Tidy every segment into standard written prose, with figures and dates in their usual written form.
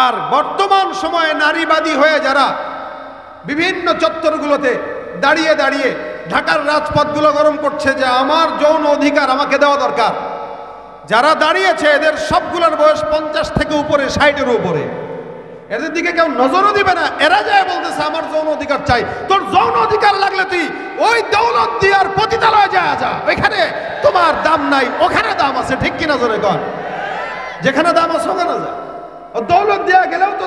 আর বর্তমান সময়ে নারীবাদী হয়ে যারা বিভিন্ন চত্বরগুলোতে দাঁড়িয়ে দাঁড়িয়ে ঢাকার রাজপথগুলো গরম করছে যে আমার যৌন অধিকার আমাকে দেওয়া দরকার, যারা দাঁড়িয়েছে এদের সবগুলোর বয়স 50 থেকে উপরে, 60-এর উপরে। এদের দিকে কেউ নজরও দিবে না। এরা যায় বলতেছে আমার যৌন অধিকার চাই। তোর যৌন অধিকার লাগলে তুই ওই দৌলত দিয়ার পতিতালয়ে যা, ওইখানে তোমার দাম নাই, ওখানে দাম আছে। ঠিক কিনা জোরে কর? যেখানে দাম আছে ওখানে যা। দৌলত দেওয়া গেলেও তো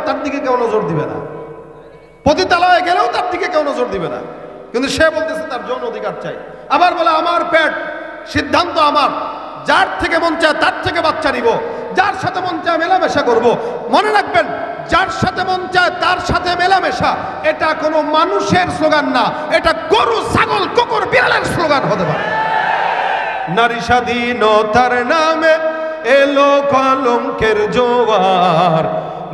তার দিকে কেউ নজর দিবে না, পতিতালয়ে গেলেও তার দিকে কেউ নজর দিবে না, কিন্তু সে বলতেছে তার যৌন অধিকার চাই। আবার বলে আমার পেট, সিদ্ধান্ত আমার, যার থেকে মন চায় তার থেকে বাচ্চা নিব, যার সাথে মন চায় মেলামেশা করব। মনে রাখবেন, যার সাথে মন চায় তার সাথে মেলামেশা, এটা কোনো মানুষের স্লোগান না, এটা গরু, ছাগল, কুকুর, বিড়ালের স্লোগান হতে পারে। নারী স্বাধীনতার নামে এলো কলঙ্কের জোয়ার,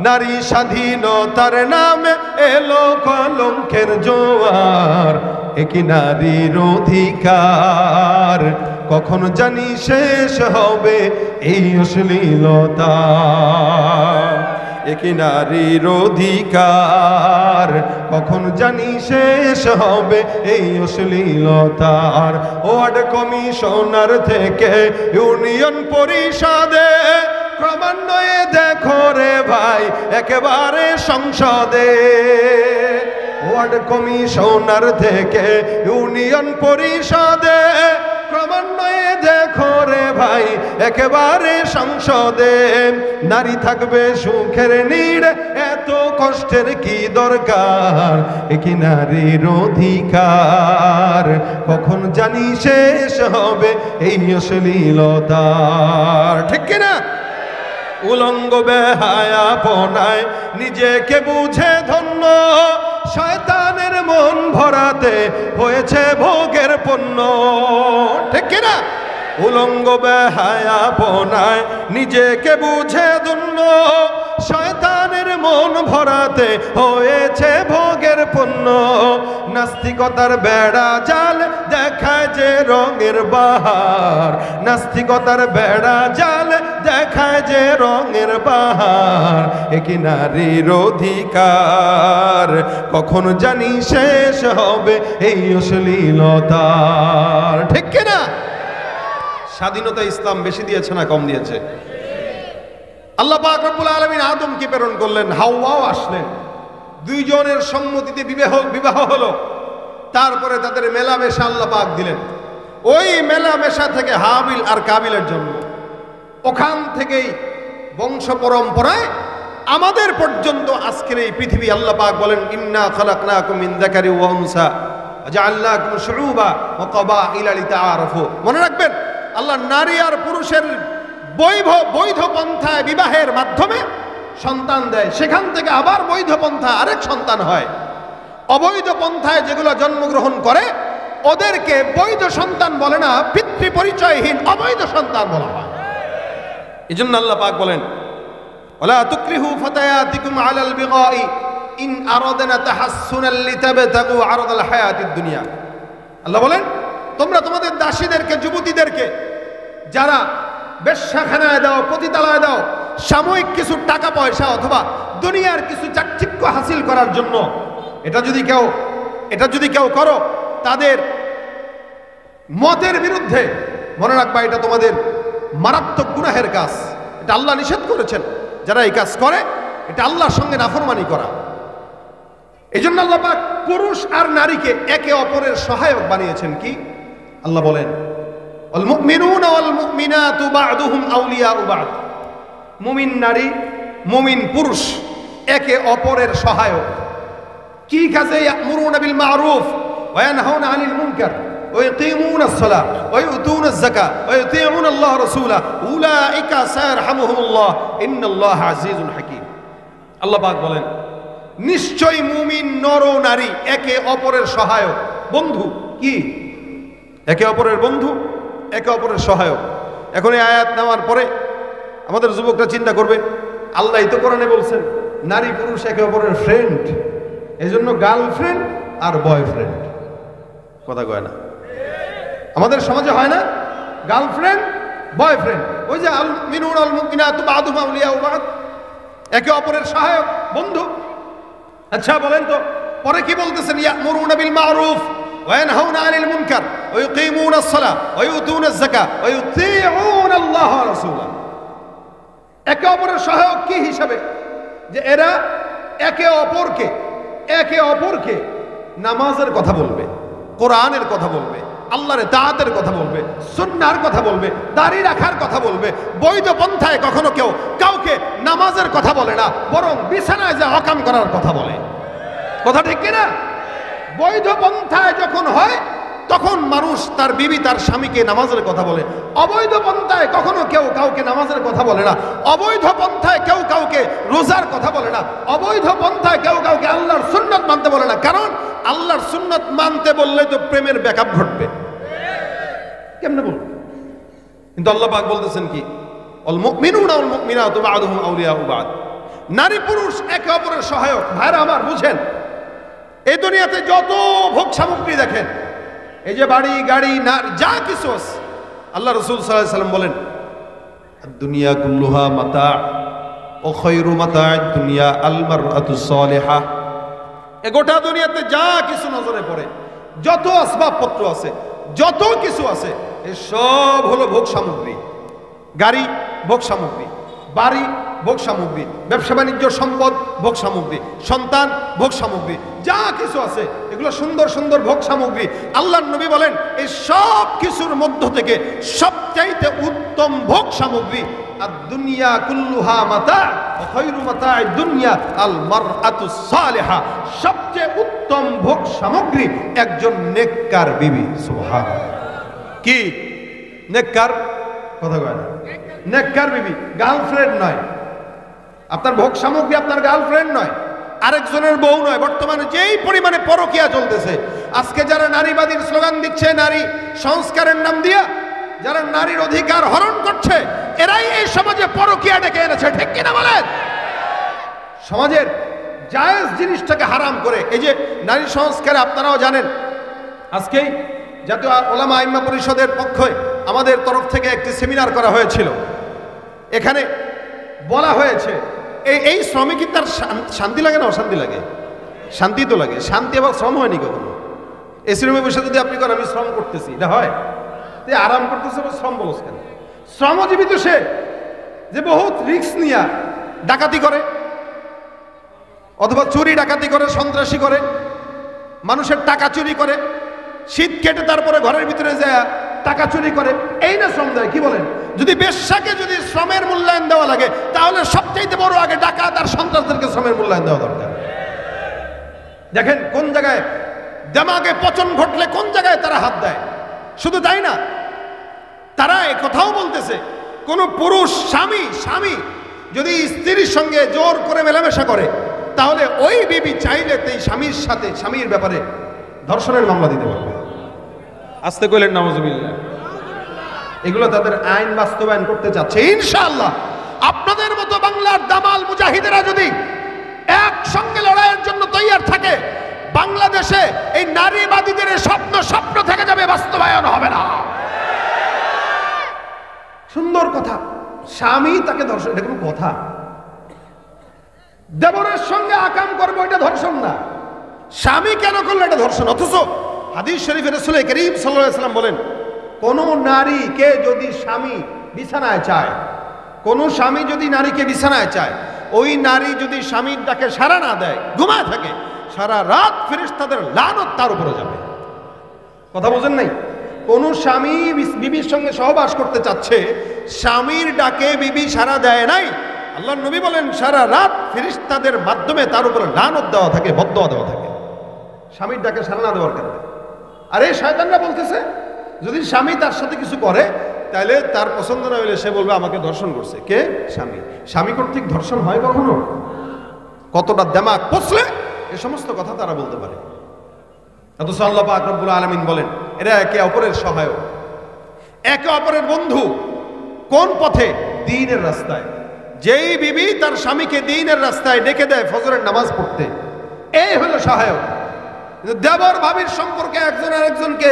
নারী স্বাধীনতার নামে এলো কলঙ্কের জোয়ার। একই নারীর অধিকার কখন জানি শেষ হবে এই অশ্লীলতা। একই নারীর অধিকার কখন জানি শেষ হবে এই অশ্লীলতার। ওয়ার্ড কমিশনার থেকে ইউনিয়ন পরিষদে, ক্রমান্বয়ে দেখো রে ভাই একেবারে সংসদে। ওয়ার্ড কমিশনার থেকে ইউনিয়ন পরিষদে, ক্রমান্বয়ে দেখো রে ভাই একেবারে সংসদে। নারী থাকবে সুখের নীড়, এত কষ্টের কি দরকার। একই নারীর অধিকার কখন জানি শেষ হবে এই অশ্লীলতার। ঠিক কিনা? উলঙ্গ বেহায়াপনায় নিজেকে বুঝে ধন্য, শয়তানের মন ভরাতে হয়েছে ভোগের পণ্য। ঠিক কিনা? উলঙ্গ বেহায়াপনায় নিজেকে বুঝে ধন্য, শয়তানের মন ভরাতে হয়েছে ভোগের পণ্য। নাস্তিকতার বেড়া জাল দেখায় যে রঙের বাহার, নাস্তিকতার বেড়া জাল দেখায় যে রঙের বাহার। একই নারীর অধিকার কখন জানি শেষ হবে এই অশ্লীলতার। ঠিক কিনা? স্বাধীনতা ইসলাম বেশি দিয়েছে না কম দিয়েছে? আল্লাহ পাক রব্বুল আলামিন আদমকে প্রেরণ করলেন, হাওয়াও আসলেন, দুইজনের সম্মতিতে বিবাহ হলো। তারপরে তাদের মেলামেশা আল্লাহ পাক দিলেন। ওই মেলামেশা থেকে হাবিল আর কাবিলের জন্ম। ওখান থেকেই বংশ পরম্পরায় আমাদের পর্যন্ত আজকের এই পৃথিবী। আল্লাহ পাক বলেন, ইন্না খালাকনাকুম মিন যাকারি ওয়া উনসা জাআলনাকুম শুউবা ওয়া ক্বাবাইলা লিতাআরাফু। মনে রাখবেন, আল্লাহ নারী আর পুরুষের বৈধ পন্থায় বিবাহের মাধ্যমে সন্তান দেয়, সেখান থেকে আবার বৈধ পন্থা আরেক সন্তান হয়। অবৈধ পন্থায় যেগুলো জন্মগ্রহণ করে ওদেরকে বৈধ সন্তান বলে না, পিতৃ পরিচয়হীন অবৈধ সন্তান বলা হয়। এই জন্য আল্লাহ পাক বলেন, ওয়ালা তুকরিহু ফাতায়াতিকুম আলাল বিগাই ইন আরাদনা তাহাসসুনাল লিতাবতাগু আরাদাল হায়াতিদ দুনিয়া। আল্লাহ বলেন, তোমরা তোমাদের দাসীদেরকে, যুবতীদেরকে যারা বেশ্যাখানায় দাও, পতিতালয়ে দাও, সাময়িক কিছু টাকা পয়সা অথবা দুনিয়ার কিছু চাকচিক্য হাসিল করার জন্য, এটা যদি কেউ করো তাদের মতের বিরুদ্ধে, মনে রাখবা এটা তোমাদের মারাত্মক গুনাহের কাজ। এটা আল্লাহ নিষেধ করেছেন। যারা এই কাজ করে এটা আল্লাহর সঙ্গে নাফরমানি করা। এই জন্য আল্লাহ পাক পুরুষ আর নারীকে একে অপরের সহায়ক বানিয়েছেন। কি আল্লাহ বলেন, আল মুমিনুনা ওয়াল মুমিনাতু বা'দুহুম আউলিয়াউ বা'দ। মুমিন নারী, মুমিন পুরুষ একে অপরের সহায়ক। কি কাজে? ইয়া'মুরুনা বিল মা'রুফ ওয়া ইয়ানহাউনা আনিল মুনকার ওয়া ইয়াকিমুনাস সালাহ ওয়া ইউতুনাজ যাকাত ওয়া ইউতিউনা আল্লাহ রাসূলা উলাইকা সায়ারহামুহুমুল্লাহ ইন্নাল্লাহা আজিজুন হাকীম। আল্লাহ পাক বলেন, নিশ্চয়ই মুমিন নর ও নারী একে অপরের সহায়ক, বন্ধু। কি? একে অপরের বন্ধু, একে অপরের সহায়ক। এখন এই আয়াত নেওয়ার পরে আমাদের যুবকরা চিন্তা করবে, আল্লাহ তো কোরআনে বলছেন নারী পুরুষ একে অপরের ফ্রেন্ড, এই জন্য গার্লফ্রেন্ড আর বয়ফ্রেন্ড। কথা কয় না? আমাদের সমাজে হয় না গার্লফ্রেন্ড বয়ফ্রেন্ড? ওই যে আল মিনুন আল মুমিনাতু বা'দুহুম আউলিয়াউ বা'দ, একে অপরের সহায়ক, বন্ধু। আচ্ছা বলেন তো পরে কি বলতেছেন? ইয়া'মুরুনা বিল মা'রুফ ওয়া ইয়ানহাউনা আনিল মুনকার ওয়া ইউকিমুনাস সালাহ ওয়া ইউতুনাজ যাকাত ওয়া ইউতিউনা আল্লাহ ওয়া রাসূলাহু। একে অপরের সহায়ক কি হিসাবে? যে এরা একে অপরকে নামাজের কথা বলবে, কোরআনের কথা বলবে, আল্লাহর তাআতের কথা বলবে, সুন্নাহর কথা বলবে, দাড়ি রাখার কথা বলবে। বৈধ পন্থায় কখনো কেউ কাউকে নামাজের কথা বলে না, বরং বিছানায় যা হকাম করার কথা বলে। কথা ঠিক কিনা? বৈধ পন্থায় যখন হয় তখন মানুষ তার বিবি তার স্বামীকে নামাজের কথা বলে। অবৈধ পন্থায় কখনো কেউ কাউকে নামাজের কথা বলে না। অবৈধ পন্থায় কেউ কাউকে রোজার কথা বলে না। অবৈধ পন্থায় কেউ কাউকে আল্লাহর সুন্নাত মানতে বলে না। কারণ আল্লাহর সুন্নাত মানতে বললে তো প্রেমের ব্যাকআপ ঘটবে। কেমনে বলবো? কিন্তু আল্লাহ পাক বলতেছেন কি? আল মুমিনুনা ওয়াল মুমিনাতু বা'দুহুম আউলিয়াউ বা'দ। নারী পুরুষ একে অপরের সহায়ক। ভাইরা আমার বুঝেন, এই দুনিয়াতে যত ভোগ সামগ্রী দেখেন, এই যে বাড়ি গাড়ি যা কিছু আছে, আল্লাহ রাসূল সাল্লাল্লাহু আলাইহি ওয়াসাল্লাম বলেন দুনিয়া কুল্লুহা মাতা ও খায়রু মাতা'আদ দুনিয়া আল মারআতুস সালিহা। এই গোটা দুনিয়াতে যা কিছু নজরে পড়ে, যত আসবাবপত্র আছে, যত কিছু আছে, এই সব হলো ভোগ সামগ্রী। গাড়ি ভোগ সামগ্রী, বাড়ি ভোগ সামগ্রী, ব্যবসা বাণিজ্য সম্পদ ভোগ সামগ্রী, সন্তান ভোগ সামগ্রী, যা কিছু আছে এগুলো সুন্দর সুন্দর ভোগ সামগ্রী। আল্লাহর নবী বলেন এই সব কিছুর মধ্য থেকে সবচাইতে উত্তম ভোগ সামগ্রী আর দুনিয়া কুল্লুহা মাতা ওয়া খায়রু মাতা'আদ দুনিয়া আল মারআতুস সালিহা। সবচেয়ে উত্তম ভোগ সামগ্রী একজন নেককার বিবি। সুবহানাল্লাহ। কি নেককার? কথা কয় না। নেককার বিবি, গার্লফ্রেন্ড নয়। আপনার ভোগ সামগ্রী আপনার গার্লফ্রেন্ড নয়, আরেকজনের বউ নয়। বর্তমানে যেই পরিমাণে পরকীয়া চলতেছে, আজকে যারা নারীবাদীর স্লোগান দিচ্ছে, নারী সংস্কারের নাম দিয়া যারা নারীর অধিকার হরণ করছে, এরাই এই সমাজে পরকীয়া ডেকে এনেছে। ঠিক কিনা বলেন? সমাজের জায়েজ জিনিসটাকে হারাম করে। এই যে নারী সংস্কারে আপনারাও জানেন, আজকেই জাতীয় ওলামা আইম্মা পরিষদের পক্ষে আমাদের তরফ থেকে একটি সেমিনার করা হয়েছিল। এখানে বলা হয়েছে এই শ্রমিক তার শান্তি লাগে না অশান্তি লাগে? শান্তি তো লাগে। শান্তি আবার শ্রম হয়নি কখনো। এসি রুমে বসে যদি আপনি করেন আমি শ্রম করতেছি, এটা হয়? তুই আরাম করতেছে, শ্রম বলস কেন? শ্রমজীবী তো সে যে বহুত রিস্ক নিয়ে ডাকাতি করে, অথবা চুরি ডাকাতি করে, সন্ত্রাসী করে, মানুষের টাকা চুরি করে, শীত কেটে তারপরে ঘরের ভিতরে যায় টাকা চুরি করে। এই না শ্রম দেয়? কি বলেন? যদি বেশ্যাকে যদি শ্রমের মূল্যায়ন দেওয়া লাগে, তাহলে সবচাইতে বড় আগে ডাকাত আর সন্ত্রাসদেরকে শ্রমের মূল্যায়ন দেওয়া দরকার। দেখেন কোন জায়গায় দেমাগে পচন ঘটলে কোন জায়গায় তারা হাত দেয়। শুধু তাই না, তারা কথাও বলতেছে কোন পুরুষ স্বামী যদি স্ত্রীর সঙ্গে জোর করে মেলামেশা করে, তাহলে ওই বিবি চাইলে এই স্বামীর সাথে স্বামীর ব্যাপারে ধর্ষণের মামলা দিতে পারবে। আস্তে কইলেন নাউজুবিল্লাহ। এগুলো তাদের আইন বাস্তবায়ন করতে চাচ্ছে ইনশাআল্লাহ। আপনাদের মতো বাংলার দামাল মুজাহিদেরা যদি একসঙ্গে লড়াইয়ের জন্য তৈয়ার থাকে, বাংলাদেশে এই নারীবাদীদের স্বপ্ন থেকে যাবে, বাস্তবায়ন হবে না। সুন্দর কথা, স্বামী তাকে ধর্ষণ, এটা কোনো কথা? দেবরের সঙ্গে আকাম করবো, এটা ধর্ষণ না। স্বামী কেন করলো এটা ধর্ষণ। অথচ হাদিস শরীফে রাসূল করিম সাল্লাল্লাহু আলাইহি ওয়াসাল্লাম বলেন, কোন নারীকে যদি স্বামী বিছানায় চায়, কোন স্বামী যদি নারীকে বিছানায় চায়, ওই নারী যদি স্বামীর ডাকে সাড়া না দেয়, ঘুমায় থাকে, সারা রাত ফেরেশতাদের লানত তার উপরে যাবে। কথা বোঝেন নাই? কোন স্বামী বিবির সঙ্গে সহবাস করতে চাচ্ছে, স্বামীর ডাকে বিবি সাড়া দেয় নাই, আল্লাহর নবী বলেন সারা রাত ফেরেশতাদের মাধ্যমে তার উপরে লানত দেওয়া থাকে, বদদোয়া দেওয়া থাকে, স্বামীর ডাকে সাড়া না দেওয়ার কারণে। আর এই শয়তানরা বলতেছে যদি স্বামী তার সাথে কিছু করে, তাহলে তার পছন্দ না হলে সে বলবে আমাকে ধর্ষণ করছে। কে? স্বামী। স্বামী কর্তৃক ধর্ষণ হয় কখনো? কতটা দেমাগ পচলে এ সমস্ত কথা তারা বলতে পারে। অথচ আল্লাহ পাক রব্বুল আলামিন বলেন এরা একে অপরের সহায়ক, একে অপরের বন্ধু। কোন পথে? দ্বীনের রাস্তায়। যেই বিবি তার স্বামীকে দ্বীনের রাস্তায় ডেকে দেয় ফজরের নামাজ পড়তে, এই হলো সহায়ক। দেবর ভাবির সম্পর্কে একজন আরেকজনকে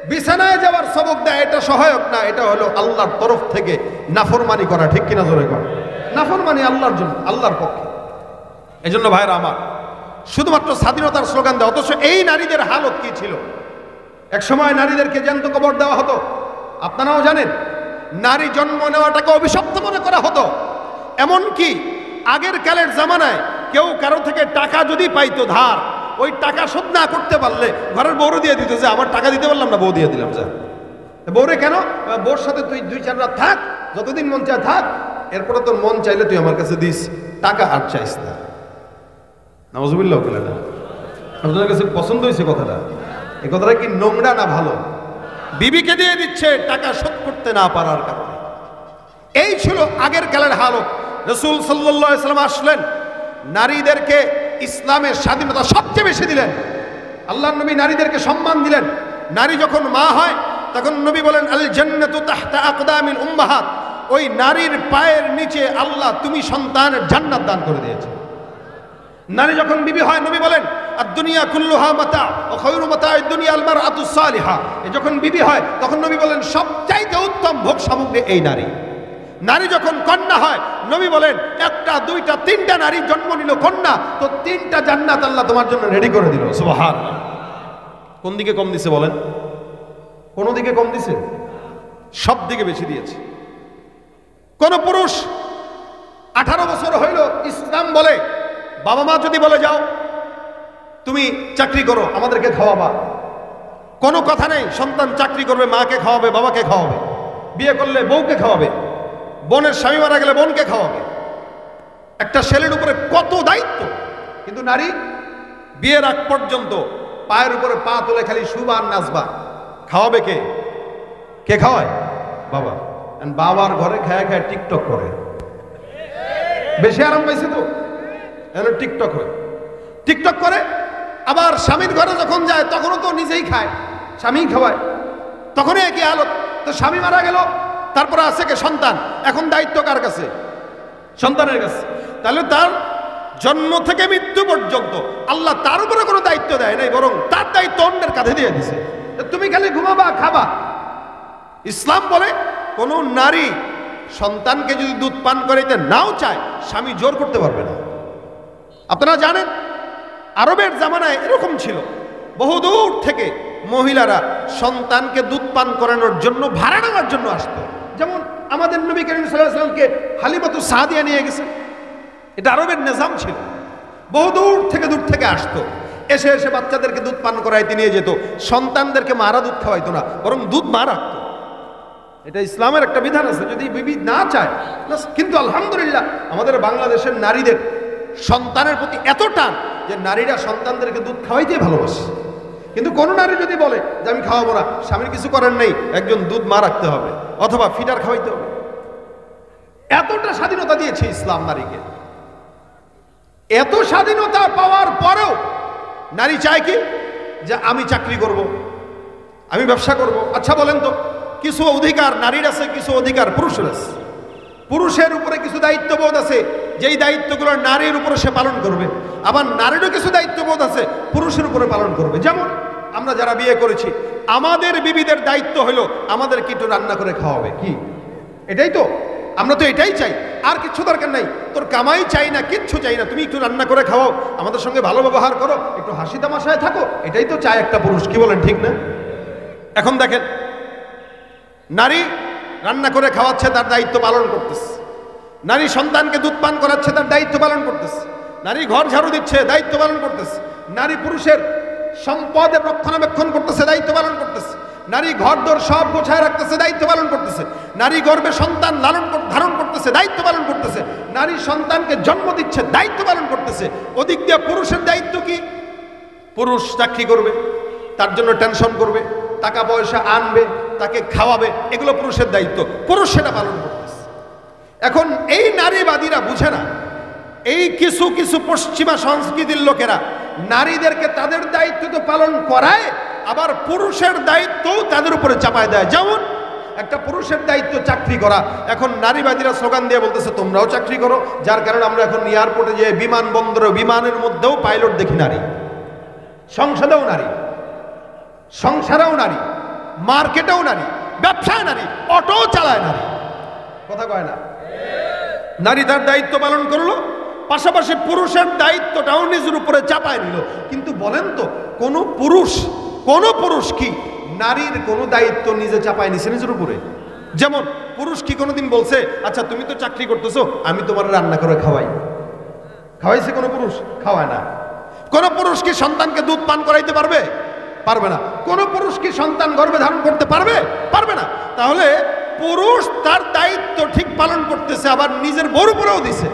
বিছানায় যাওয়ার সবক দেয়, এটা সহায়ক না, এটা হলো আল্লাহর তরফ থেকে নাফরমানি করা। ঠিক কিনা জোরে কর? নাফরমানি আল্লাহর জন্য, আল্লাহর পক্ষে। এজন্য ভাইরা আমার, শুধুমাত্র স্বাধীনতার স্লোগান দেওয়া, অথচ এই নারীদের হালত কি ছিল। এক সময় নারীদেরকে জ্যান্ত কবর দেওয়া হতো। আপনারাও জানেন, নারী জন্ম নেওয়াটাকে অভিশপ্ত মনে করা হতো। এমনকি আগের কালের জামানায় কেউ কারো থেকে টাকা যদি পাইতো ধার, ওই টাকা শোধ না করতে পারলে ঘরের বউরে দিয়ে দিত, যে আমার টাকা দিতে পারলাম না, বউ দিয়ে দিলাম। যা বউরে কেন, বউর সাথে তুই 2-4 রাত থাক, যতদিন মন চায় থাক, এরপরে তোর মন চাইলে তুই আমার কাছে দিস, টাকা আর চাইস না। নাউজুবিল্লাহ, আপনাদের কাছে পছন্দ হয়েছে কথাটা? এই কথাটা কি নোংরা না ভালো? বিবিকে দিয়ে দিচ্ছে টাকা শোধ করতে না পারার কারণে। এই ছিল আগের কালের হালত। রাসূল সাল্লাল্লাহু আলাইহি ওয়াসাল্লাম আসলেন, নারীদেরকে ইসলামের স্বাধীনতা সবচেয়ে বেশি দিলেন। আল্লাহর নবী নারীদেরকে সম্মান দিলেন। নারী যখন মা হয় তখন নবী বলেন, আল জান্নাতু তাহতা আকদামিল উম্মাহাত, ওই নারীর পায়ের নিচে আল্লাহ তুমি সন্তানের জান্নাত দান করে দিয়েছে। নারী যখন বিবি হয়, নবী বলেন, আদ-দুনিয়া কুল্লুহা মাতা ওয়া খায়রু মাতা'আদ দুনিয়া আল মারআতু সালিহা। যখন বিবি হয় তখন নবী বলেন, সবচাইতে উত্তম ভোগ সামগ্রী এই নারী। নারী যখন কন্যা হয়, নবী বলেন, 1টা 2টা 3টা নারী জন্ম নিল কন্যা, তো 3টা জান্নাত আল্লাহ তোমার জন্য রেডি করে দিল। সুবহানাল্লাহ। কোন দিকে কম দিছে বলেন? কোন দিকে কম দিছে? সব দিকে বেশি দিয়েছে। কোন পুরুষ 18 বছর হইল ইসলাম বলে, বাবা মা যদি বলে যাও তুমি চাকরি করো, আমাদেরকে খাওয়াবা, কোনো কথা নেই। সন্তান চাকরি করবে, মাকে খাওয়াবে, বাবাকে খাওয়াবে, বিয়ে করলে বউকে খাওয়াবে, বোনের স্বামী মারা গেলে বোনকে খাওয়াবে। একটা ছেলের উপরে কত দায়িত্ব। কিন্তু নারী বিয়ের আগ পর্যন্ত পায়ের উপরে পা তুলে খালি শুবা আর নাচবা। খাওয়াবে কে? কে খাওয়ায়? বাবা। বাবার ঘরে খায় খায় টিকটক করে, বেশি আরাম পাইছে তো, টিকটক হয়, টিকটক করে। আবার স্বামীর ঘরে যখন যায় তখনও তো নিজেই খায়, স্বামী খাওয়ায়, তখনই একই হালত। তো স্বামী মারা গেল, তারপরে আছে কে? সন্তান। এখন দায়িত্ব কার কাছে? সন্তানের কাছে। তাহলে তার জন্ম থেকে মৃত্যু পর্যন্ত আল্লাহ তার উপরে কোনো দায়িত্ব দেয় নাই, বরং তার দায়িত্ব অন্যের কাঁধে দিয়ে দিছে। তুমি খালি ঘুমাবা, খাবা। ইসলাম বলে কোন নারী সন্তানকে যদি দুধ পান করাইতে নাও চায়, স্বামী জোর করতে পারবে না। আপনারা জানেন, আরবের জামানায় এরকম ছিল, বহুদূর থেকে মহিলারা সন্তানকে দুধ পান করানোর জন্য ভাড়া নেওয়ার জন্য আসতো। যেমন আমাদের নবী করিম সাল্লাল্লাহু আলাইহি ওয়াসাল্লামকে হালিমাতু সাদিয়া নিয়ে গেছে, এটা আরবের নিজাম ছিল। বহুদূর থেকে আসতো, এসে এসে বাচ্চাদেরকে দুধ পান করাইতে নিয়ে যেত। সন্তানদেরকে মারা দুধ খাওয়াইতো না, বরং দুধ মা রাখতো। এটা ইসলামের একটা বিধান আছে, যদি বিবি না চায়। কিন্তু আলহামদুলিল্লাহ আমাদের বাংলাদেশের নারীদের সন্তানের প্রতি এত টান যে নারীরা সন্তানদেরকে দুধ খাওয়াইতে ভালোবাসে। কিন্তু কোন নারী যদি বলে যে আমি খাওয়াবো না, স্বামীর কিছু করার নেই, একজন দুধ মা রাখতে হবে অথবা ফিডার খাওয়াইতে হবে। এতটা স্বাধীনতা দিয়েছে ইসলাম নারীকে। এত স্বাধীনতা পাওয়ার পরেও নারী চায় কি? যে আমি চাকরি করব, আমি ব্যবসা করব। আচ্ছা বলেন তো, কিছু অধিকার নারীর আছে, কিছু অধিকার পুরুষের আছে। পুরুষের উপরে কিছু দায়িত্ববোধ আছে, যেই দায়িত্বগুলো নারীর উপরে সে পালন করবে। আবার নারীরও কিছু দায়িত্ববোধ আছে, পুরুষের উপরে পালন করবে। যেমন আমরা যারা বিয়ে করেছি, আমাদের বিবিদের দায়িত্ব হলো আমাদেরকে একটু রান্না করে খাওয়াবে। কি? এটাই তো, আমরা তো এটাই চাই, আর কিচ্ছু দরকার নাই। তোর কামাই চাই না, কিচ্ছু চাই না, তুমি একটু রান্না করে খাওয়াও, আমাদের সঙ্গে ভালো ব্যবহার করো, একটু হাসি তামাশায় থাকো। এটাই তো চায় একটা পুরুষ। কি বলেন, ঠিক না? এখন দেখেন, নারী রান্না করে খাওয়াচ্ছে, তার দায়িত্ব পালন করতেছে। নারী সন্তানকে দুধ পান করাচ্ছে, তার দায়িত্ব পালন করতেছে। নারী ঘর ঝাড়ু দিচ্ছে, দায়িত্ব পালন করতেছে। নারী পুরুষের সম্পদের রক্ষণাবেক্ষণ করতেছে, দায়িত্ব পালন করতেছে। নারী ঘর দোর সব গোছায় রাখতেছে, দায়িত্ব পালন করতেছে। নারী গর্ভে সন্তান ধারণ করতেছে, দায়িত্ব পালন করতেছে। নারী সন্তানকে জন্ম দিচ্ছে, দায়িত্ব পালন করতেছে। ওদিক দিয়ে পুরুষের দায়িত্ব কি? পুরুষ চাকরি করবে, তার জন্য টেনশন করবে, টাকা পয়সা আনবে, তাকে খাওয়াবে, এগুলো পুরুষের দায়িত্ব। পুরুষ সেটা পালন করতেছে। এখন এই নারীবাদীরা বুঝে না, এই কিছু কিছু পশ্চিমা সংস্কৃতির লোকেরা নারীদেরকে তাদের দায়িত্ব তো পালন করায়, আবার পুরুষের দায়িত্বও তাদের উপরে চাপায় দেয়। যেমন একটা পুরুষের দায়িত্ব চাকরি করা, এখন নারীবাদীরা স্লোগান দিয়ে বলতেছে তোমরাও চাকরি করো। যার কারণে আমরা এখন এয়ারপোর্টে যে বিমানবন্দরে, বিমানের মধ্যেও পাইলট দেখি নারী, সংসদেও নারী, সংসারেও নারী, মার্কেটেও নারী, ব্যবসায় নারী, অটো চালায় নারী। কথা কয় না? নারী তার দায়িত্ব পালন করলো, পাশাপাশি পুরুষের দায়িত্বটাও নিজের উপরে চাপায় নিল। কিন্তু বলেন তো, কোন পুরুষ কি নারীর কোনো দায়িত্ব নিজে চাপায় নিছে নিজের উপরে? যেমন পুরুষ কি কোনোদিন বলছে, আচ্ছা তুমি তো চাকরি করতেছো, আমি তোমার রান্না করে খাওয়াইছে কোনো পুরুষ? খাওয়ায় না। কোন পুরুষ কি সন্তানকে দুধ পান করাইতে পারবে? পারবে না। কোন পুরুষ কি সন্তান গর্ভে ধারণ করতে পারবে? পারবে না। তাহলে পুরুষ তার দায়িত্ব ঠিক পালন করতেছে, আবার নিজের বউর উপরেও দিছে।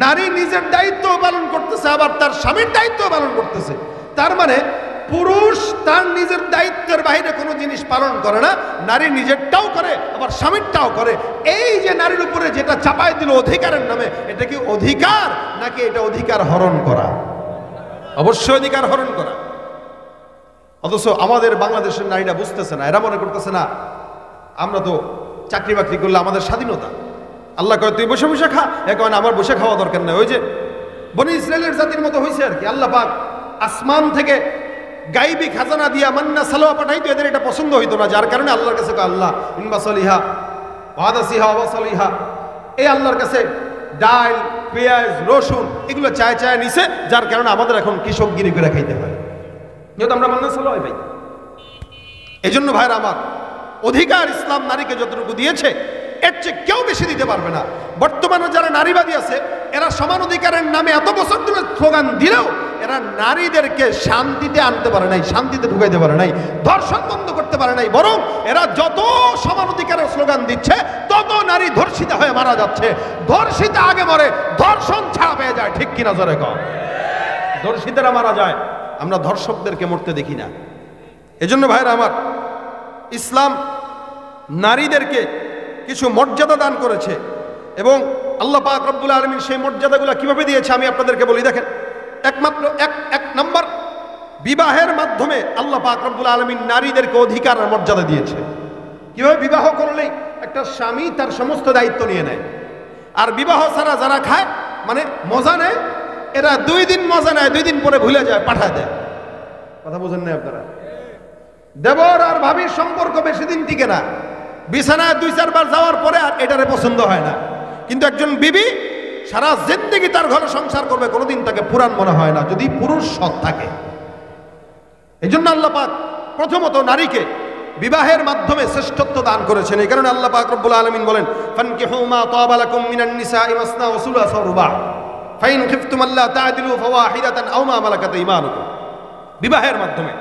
নারী নিজের দায়িত্ব পালন করতেছে, আবার তার স্বামীর দায়িত্ব পালন করতেছে। তার মানে পুরুষ তার নিজের দায়িত্বের বাইরে কোনো জিনিস পালন করে না, নারী নিজেরটাও করে আবার স্বামীরটাও করে। এই যে নারীর উপরে যেটা চাপায় দিল অধিকারের নামে, এটা কি অধিকার নাকি এটা অধিকার হরণ করা? অবশ্যই অধিকার হরণ করা। অথচ আমাদের বাংলাদেশের নারীরা বুঝতেছে না, এরা মনে করতেছে না আমরা তো চাকরি বাকরি করলে আমাদের স্বাধীনতা। আল্লাহ কয় তুই বসে বসে খা, এখন আমার বসে খাওয়া দরকার নেই। ওই যে বনি ইসরায়েলের জাতির মতো হয়েছে আর কি। আল্লাহ পাক আসমান থেকে গাইবি খাজানা দিয়া মান্না সালোয়া পাঠাইতো, এদের এটা পছন্দ হইতো না, যার কারণে আল্লাহর কাছে আল্লাহ ইনবাসলিহা ওয়াদাসিহা ওয়াসালিহা, এই আল্লাহর কাছে ডাল পেঁয়াজ রসুন এগুলো চায় চায় নিছে, যার কারণে আমাদের এখন কৃষকগিরি করে খাইতে হয়, যেহেতু আমরা মান্না সালোয়া পাই। এই জন্য ভাইরা আমার, অধিকার ইসলাম নারীকে যতটুকু দিয়েছে এর চেয়ে কেউ বেশি দিতে পারবে না। বর্তমানে যারা নারীবাদী আছে, এরা সমান অধিকারের নামে এত বছর ধরে স্লোগান দিলেও এরা নারীদেরকে শান্তিতে আনতে পারে নাই, শান্তিতে ঢুকাইতে পারে নাই, ধর্ষণ বন্ধ করতে পারে নাই। বরং এরা যত সমান অধিকারের স্লোগান দিচ্ছে, তত নারী ধর্ষিত হয়ে মারা যাচ্ছে। ধর্ষিতা আগে মরে, ধর্ষণ ছাড়া পেয়ে যায়। ঠিক কিনা জোরে কও? ধর্ষিতেরা মারা যায়, আমরা ধর্ষকদেরকে মরতে দেখি না। এজন্য ভাইরা আমার, ইসলাম নারীদেরকে কিছু মর্যাদা দান করেছে এবং আল্লাহ পাক রব্বুল আলামিন সেই মর্যাদাগুলো কিভাবে দিয়েছে আমি আপনাদেরকে বলি। দেখেন, একমাত্র এক নম্বর, বিবাহের মাধ্যমে আল্লাহ পাক রব্বুল আলামিন নারীদেরকে অধিকার আর মর্যাদা দিয়েছে। কিভাবে? বিবাহ করলেই একটা স্বামী তার সমস্ত দায়িত্ব নিয়ে নেয়, আর বিবাহ ছাড়া যারা খায় মানে মজা নেয়, এরা 2 দিন মজা নেয়, 2 দিন পরে ভুলে যায়, পাঠায় দেয়। কথা বুঝেন না আপনারা? দেবর আর ভাবির সম্পর্ক বেশি দিন টিকে না, বিছানায় 2-4 বার যাওয়ার পরে আর এটারে পছন্দ হয় না। কিন্তু একজন বিবি সারা জিন্দেগি তার ঘরে সংসার করবে, কোনোদিন তাকে পুরান মনে হয় না, যদি পুরুষ সৎ থাকে। এই জন্য আল্লাহ পাক প্রথমত নারীকে বিবাহের মাধ্যমে শ্রেষ্ঠত্ব দান করেছেন। এই কারণে আল্লাহ পাক রব্বুল আলামিন বলেন, ফানকিহু মা তাবা লাকুম মিনান নিসাই মাসনা ওয়া সুলাসা ওয়া রুবা ফাইন খিফতুম আল্লা তা'দিলু ফাওয়াহিদাতান আও মা মালাকাত ঈমানুকুম। বিবাহের মাধ্যমে।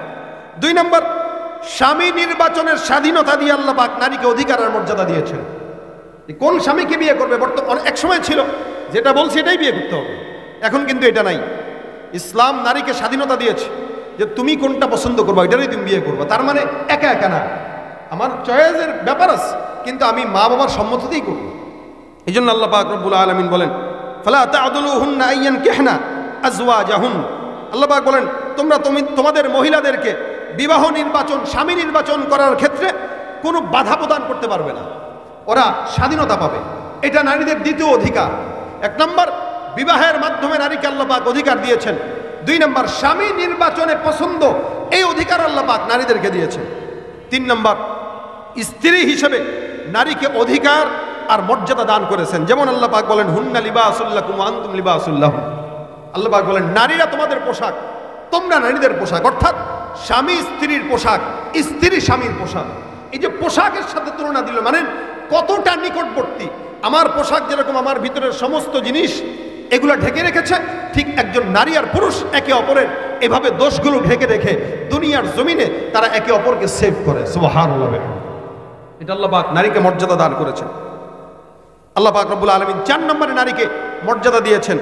2 নম্বর, স্বামী নির্বাচনের স্বাধীনতা দিয়ে আল্লাহ পাক নারীকে অধিকার আর মর্যাদা দিয়েছেন। কোন স্বামীকে বিয়ে করবে, বর্তমানে এক সময় ছিল যেটা বলছে এটাই বিয়ে করতে হবে, এখন কিন্তু এটা নাই। ইসলাম নারীকে স্বাধীনতা দিয়েছে যে তুমি কোনটা পছন্দ করবা এটারই তুমি বিয়ে করবা। তার মানে একা একা না, আমার চয়েসের ব্যাপার আছে, কিন্তু আমি মা বাবার সম্মতিতেই করব। এই জন্য আল্লাহ পাক রব্বুল আলামিন বলেন, ফালা তা'দুলুহুন্না আইয়ানকিহনা আজওয়াজাহুন। আল্লাহ পাক বলেন, তোমাদের মহিলাদেরকে বিবাহ নির্বাচন, স্বামী নির্বাচন করার ক্ষেত্রে কোনো বাধা প্রদান করতে পারবে না, ওরা স্বাধীনতা পাবে। এটা নারীদের দ্বিতীয় অধিকার। 1 নম্বর, বিবাহের মাধ্যমে নারীকে আল্লাহ পাক অধিকার দিয়েছেন। 2 নম্বর, স্বামী নির্বাচনে পছন্দ, এই অধিকার আল্লাহ পাক নারীদেরকে দিয়েছেন। 3 নম্বর, স্ত্রী হিসেবে নারীকে অধিকার আর মর্যাদা দান করেছেন। যেমন আল্লাহ পাক বলেন, হুন্না লিবাসুল লাকুম ওয়া আনতুম লিবাসুল লাহুম। আল্লাহ পাক বলেন, নারীরা তোমাদের পোশাক, তোমরা নারীদের পোশাক। অর্থাৎ স্বামী স্ত্রীর পোশাক, স্ত্রী স্বামীর পোশাক। এই যে পোশাকের সাথে তুলনা দিল, মানে কতটা নিকটবর্তী। আমার পোশাক যেরকম আমার ভিতরের সমস্ত জিনিস এগুলো ঢেকে রেখেছে, ঠিক একজন নারী আর পুরুষ একে অপরের এভাবে দোষগুলো ঢেকে রেখে দুনিয়ার জমিনে তারা একে অপরকে সেভ করে। সুবহানাল্লাহ। এটা আল্লাহ পাক নারীকে মর্যাদা দান করেছেন। আল্লাহ পাক রব্বুল আলামিন 4 নম্বরে নারীকে মর্যাদা দিয়েছেন,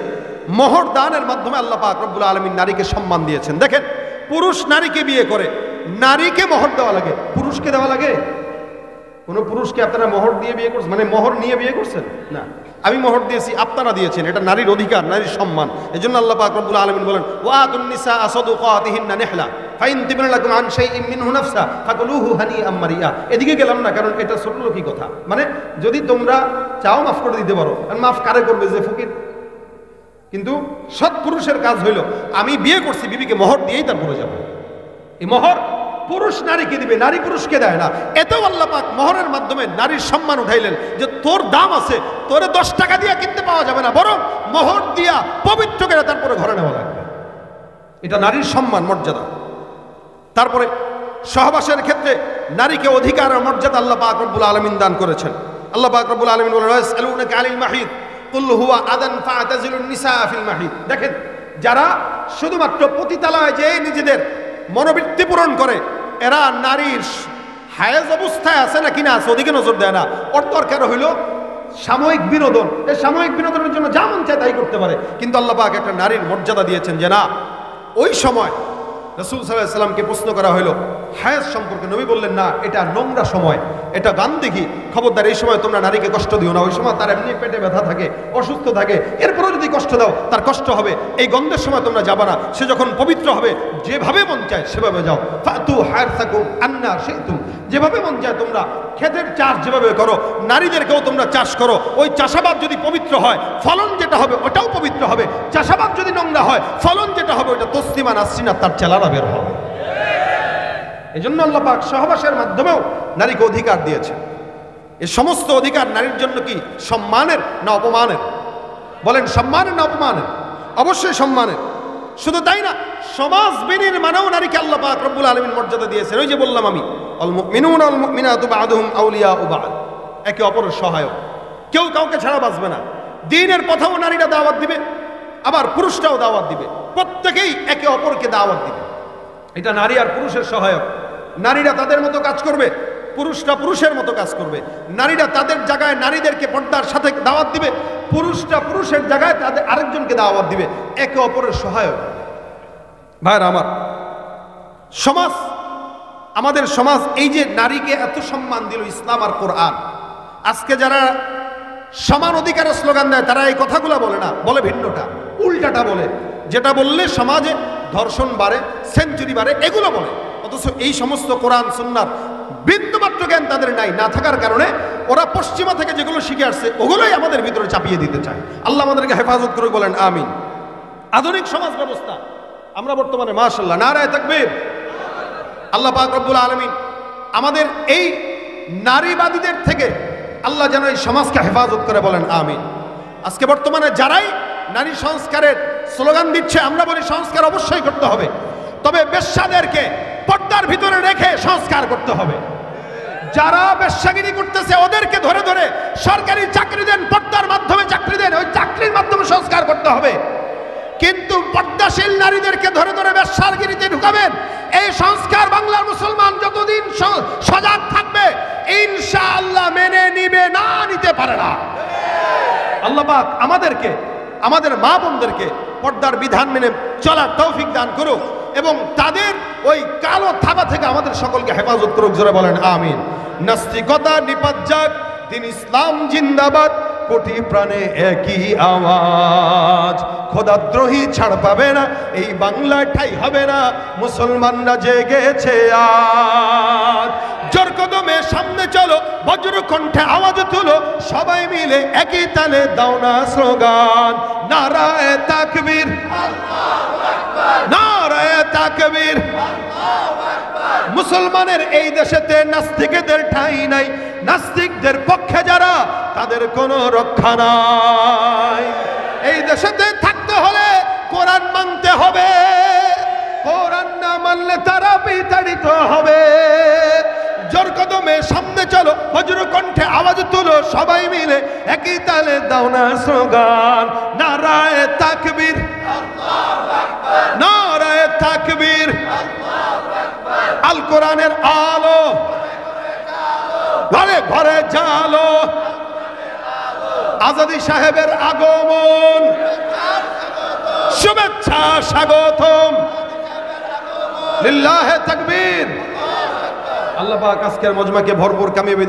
মোহর দানের মাধ্যমে আল্লাহ পাক রব্বুল আলামিন নারীকে সম্মান দিয়েছেন। দেখেন, পুরুষ নারীকে বিয়ে করে, নারীকে মোহর দেওয়া লাগে, পুরুষকে দেওয়া লাগে? কোন পুরুষকে আপনারা মোহর দিয়ে বিয়ে করছেন, মানে মোহর নিয়ে বিয়ে করছেন? না, আমি মোহর দিয়েছি, আপনারা দিয়েছেন। এটা নারীর অধিকার, নারীর সম্মান। এজন্য আল্লাহ পাক রব্বুল আলামিন বলেন, ওয়াতুন নিসা সাদুকাতিহিন্না নিহলা ফাইন তিবনা লাকুম আন শাইইন মিনহু নাফসা ফাকুলুহু হানিআম মারিয়া। এদিকে গেলাম না, কারণ এটা ছোট লোকই কথা। মানে যদি তোমরা চাও মাফ করে দিতে পারো, আর মাফ কারে করবে? যে ফকির। কিন্তু সৎ পুরুষের কাজ হইল, আমি বিয়ে করছি, বিবিকে মোহর দিয়েই তারপরে যাব। এই মোহর পুরুষ নারীকে দিবে, নারী পুরুষকে দেয় না। এতেও আল্লাহ পাক মোহরের মাধ্যমে নারীর সম্মান উঠাইলেন যে তোর দাম আছে, তোরে 10 টাকা দিয়ে কিনতে পাওয়া যাবে না, বরং মোহর দিয়া পবিত্র করে তারপরে ঘরে নেওয়া লাগবে। এটা নারীর সম্মান, মর্যাদা। তারপরে সহবাসের ক্ষেত্রে নারীকে অধিকার আর মর্যাদা আল্লাহ পাক রব্বুল আলামিন দান করেছেন। আল্লাহ পাক রব্বুল আলামিন বলেন ইয়াসআলুনাকা আনিল মাহিদ কুল হুয়া আদান ফাতাজিলুন নিসা ফিল মাহিদ। দেখেন, যারা শুধুমাত্র পতিতালয়ে যে নিজেদের মনোবৃত্তি পূরণ করে, এরা নারীর হায়েজ অবস্থায় আছে না কিনা আছে ওদিকে নজর দেয় না। ওর দরকার হইল সাময়িক বিনোদন, এই সাময়িক বিনোদনের জন্য যা মন চায় তাই করতে পারে। কিন্তু আল্লাহ পাক একটা নারীর মর্যাদা দিয়েছেন যে না, ওই সময় রাসূল সাল্লাল্লাহু আলাইহি সাল্লামকে প্রশ্ন করা হলো হায়েজ সম্পর্কে, নবী বললেন না, এটা নোংরা সময়, এটা গান্দেগী, খবরদার এই সময় তোমরা নারীকে কষ্ট দিও না। ওই সময় তার এমনি পেটে ব্যথা থাকে, অসুস্থ থাকে, এরপরও যদি কষ্ট দাও তার কষ্ট হবে। এই গন্ধের সময় তোমরা যাবা না, সে যখন পবিত্র হবে যেভাবে মন চায় সেভাবে যাও। ফাতু হারসাকুম আন্না শিতুম, যেভাবে মন চায় তোমরা ক্ষেতের চাষ যেভাবে করো, নারীদেরকেও তোমরা চাষ করো। ওই চাষাবাদ যদি পবিত্র হয়, ফলন যেটা হবে ওটাও পবিত্র হবে। চাষাবাদ যদি নোংরা হয়, ফলন যেটা হবে ওটা তসলিমা নাসরিনা তার চেলারা বের হবে। এই জন্য আল্লাহ পাক সহবাসের মাধ্যমেও নারীকে অধিকার দিয়েছে। এই সমস্ত অধিকার নারীর জন্য কি সম্মানের না অপমানের? বলেন, সম্মানের না অপমানের? অবশ্যই সম্মানের। শুধু তাই না, সমাজ বিনির্মাণেও নারীকে আল্লাহ পাক রব্বুল আলামিন মর্যাদা দিয়েছেন। ওই যে বললাম আমি, আল মুমিনুনা ওয়াল মুমিনাতু বা'দুহুম আউলিয়াউ বা'দ, একে অপরের সহায়ক, কেউ কাউকে ছাড়া বাঁচবে না। দ্বীনের পথেও নারীরা দাওয়াত দিবে, আবার পুরুষরাও দাওয়াত দিবে, প্রত্যেকেই একে অপরকে দাওয়াত দিবে। এটা নারী আর পুরুষের সহায়ক। নারীরা তাদের মতো কাজ করবে, পুরুষরা পুরুষের মতো কাজ করবে। নারীরা তাদের জায়গায় নারীদেরকে পর্দার সাথে দাওয়াত দিবে, পুরুষরা পুরুষের জায়গায় তাদের আরেকজনকে দাওয়াত দিবে, একে অপরের সহায়ক। ভাইরা আমার, সমাজ, আমাদের সমাজ এই যে নারীকে এত সম্মান দিল ইসলাম আর কোরআন, আজকে যারা সমান অধিকারের স্লোগান দেয় তারা এই কথাগুলো বলে না, বলে ভিন্নটা, উল্টাটা বলে। যেটা বললে সমাজে ধর্ষণ বাড়ে, সেঞ্চুরি বাড়ে, এগুলো বলে। অথচ এই সমস্ত কোরআন সুন্নাহর বিন্দুমাত্র জ্ঞান তাদের নাই, না থাকার কারণে ওরা পশ্চিমা থেকে যেগুলো শিখে আসছে ওগুলোই আমাদের ভিতরে চাপিয়ে দিতে চায়। আল্লাহ আমাদেরকে হেফাজত করে, বলেন আমিন। আধুনিক সমাজ ব্যবস্থা আমরা বর্তমানে মাশাআল্লাহ, নারায়ে তাকবীর। আল্লাহ পাক রব্বুল আলামিন আমাদের এই নারীবাদীদের থেকে আল্লাহ যেন এই সমাজকে হেফাজত করে, বলেন আমিন। আজকে বর্তমানে যারাই নারী সংস্কারের স্লোগান দিচ্ছে, আমরা বলি সংস্কার অবশ্যই করতে হবে, তবে বেশ্যাদেরকে পর্দার ভিতরে রেখে সংস্কার করতে হবে। যারা বেশ্যাগিরি করতেছে ওদেরকে ধরে ধরে সরকারি চাকরি দেন, পর্দার মাধ্যমে চাকরি দেন, ওই চাকরির মাধ্যমে সংস্কার করতে হবে। কিন্তু পর্দাশীল নারীদেরকে ধরে ধরে বেশ্যাগিরিতে ঢুকাবেন, এই সংস্কার বাংলার মুসলমান যতদিন সজাগ থাকবে ইনশাআল্লাহ মেনে নিবে না, নিতে পারে না। আল্লাহ পাক আমাদেরকে, আমাদের মা বোনদেরকে পর্দার বিধান মেনে চলার তৌফিক দান করুক এবং তাদের ওই কালো থাবা থেকে আমাদের সকলকে হেফাজত করুক। জোরে বলেন আমিন। নাস্তিকতা নিপাত যাক, দিন ইসলাম জিন্দাবাদ, কোটি প্রাণে একই আওয়াজ। খোদাদ্রোহী ছাড় পাবে না, এই বাংলায় ঠাই হবে না, মুসলমানরা জেগেছে আজ। জোর কদমে সামনে চলো, বজ্র কণ্ঠে আওয়াজ তুলো, সবাই মিলে একই তালে দাও না স্লোগান, নারায়ে তাকবীর, নারায়ে তাকবীর। মুসলমানের এই দেশেতে নাস্তিকদের ঠাঁই নাই, নাস্তিকদের পক্ষে যারা তাদের কোনো রক্ষা নাই। এই দেশেতে থাকতে হলে কোরআন মানতে হবে, কোরআন না মানলে তারা বিতাড়িত হবে। জোর কদমে সামনে চলো, বজ্র কণ্ঠে আওয়াজ তুলো, সবাই মিলে একই তালে দাও না স্লোগান, নারায়ে তাকবীর, নারায়ে তাকবীর। আল কোরআনের আলো ঘরে ঘরে জালো, আজাদি সাহেবের আগমন, শুভেচ্ছা স্বাগতম, লিল্লাহে তাকবীর। আল্লাহ পাক আজকের মজমাকে ভরপুর কামিয়াবি